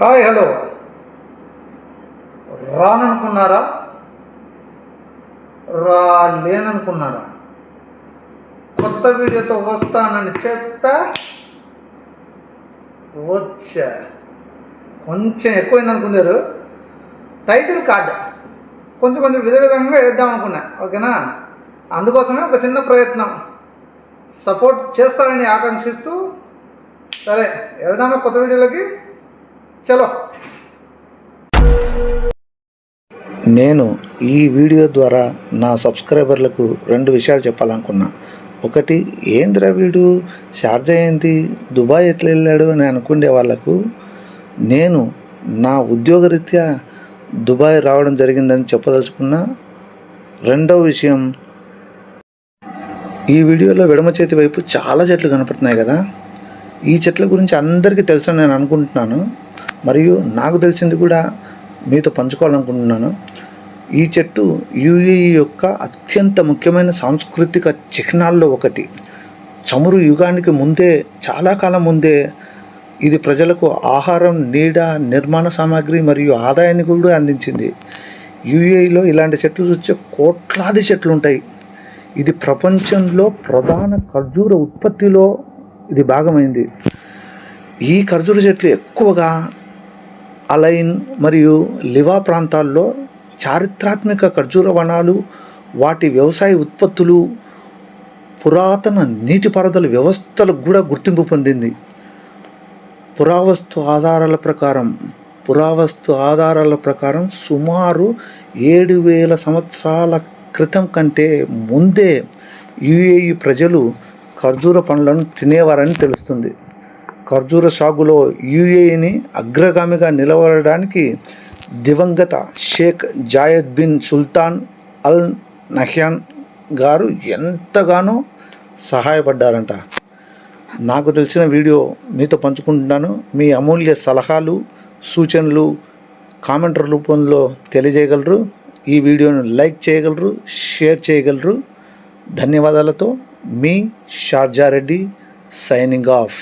Hi hello రాననుకున్నారా, రాలేననుకున్నారా? కొత్త వీడియోతో వస్తానని చెప్పా, వచ్చా. కొంచెం ఎక్కువైంది అనుకున్నారు. టైటిల్ కార్డ్ కొంచెం విధంగా వేద్దాం అనుకున్నా, ఓకేనా? అందుకోసమే ఒక చిన్న ప్రయత్నం. సపోర్ట్ చేస్తారని ఆకాంక్షిస్తూ సరే వెళ్దామా కొత్త వీడియోలోకి. చలో. నేను ఈ వీడియో ద్వారా నా సబ్స్క్రైబర్లకు 2 విషయాలు చెప్పాలనుకున్నా. ఒకటి, ఏంద్రా వీడు షార్జా ఏంది, దుబాయ్ ఎట్లా వెళ్ళాడు అని అనుకునే వాళ్ళకు నేను నా ఉద్యోగరీత్యా దుబాయ్ రావడం జరిగిందని చెప్పదలుచుకున్నా. రెండవ విషయం, ఈ వీడియోలో ఎడమ చేతి వైపు చాలా చెట్లు కనపడుతున్నాయి కదా. ఈ చెట్ల గురించి అందరికీ తెలుసు నేను అనుకుంటున్నాను, మరియు నాకు తెలిసింది కూడా మీతో పంచుకోవాలనుకుంటున్నాను. ఈ చెట్టు యుఏఈ యొక్క అత్యంత ముఖ్యమైన సాంస్కృతిక చిహ్నాల్లో ఒకటి. చమురు యుగానికి ముందే, చాలా కాలం ముందే ఇది ప్రజలకు ఆహారం, నీడ, నిర్మాణ సామాగ్రి మరియు ఆదాయాన్ని కూడా అందించింది. యుఏఈలో ఇలాంటి చెట్లు చూస్తే కోట్లాది చెట్లు ఉంటాయి. ఇది ప్రపంచంలో ప్రధాన ఖర్జూర ఉత్పత్తిలో ఇది భాగమైంది. ఈ ఖర్జూర చెట్లు ఎక్కువగా అలైన్ మరియు లివా ప్రాంతాల్లో చారిత్రాత్మక ఖర్జూర వనాలు, వాటి వ్యవసాయ ఉత్పత్తులు, పురాతన నీటిపారుదల వ్యవస్థలకు కూడా గుర్తింపు పొందింది. పురావస్తు ఆధారాల ప్రకారం సుమారు 7,000 సంవత్సరాల క్రితం కంటే ముందే యుఏఈ ప్రజలు ఖర్జూర పండ్లను తినేవారని తెలుస్తుంది. ఖర్జూర సాగులో యుఏఈని అగ్రగామిగా నిలవడానికి దివంగత Sheikh Zayed bin Sultan Al Nahyan గారు ఎంతగానో సహాయపడ్డారంట. నాకు తెలిసిన వీడియో మీతో పంచుకుంటున్నాను. మీ అమూల్య సలహాలు, సూచనలు కామెంట్ రూపంలో తెలియజేయగలరు. ఈ వీడియోను లైక్ చేయగలరు, షేర్ చేయగలరు. ధన్యవాదాలతో మీ షార్జా రెడ్డి సైనింగ్ ఆఫ్.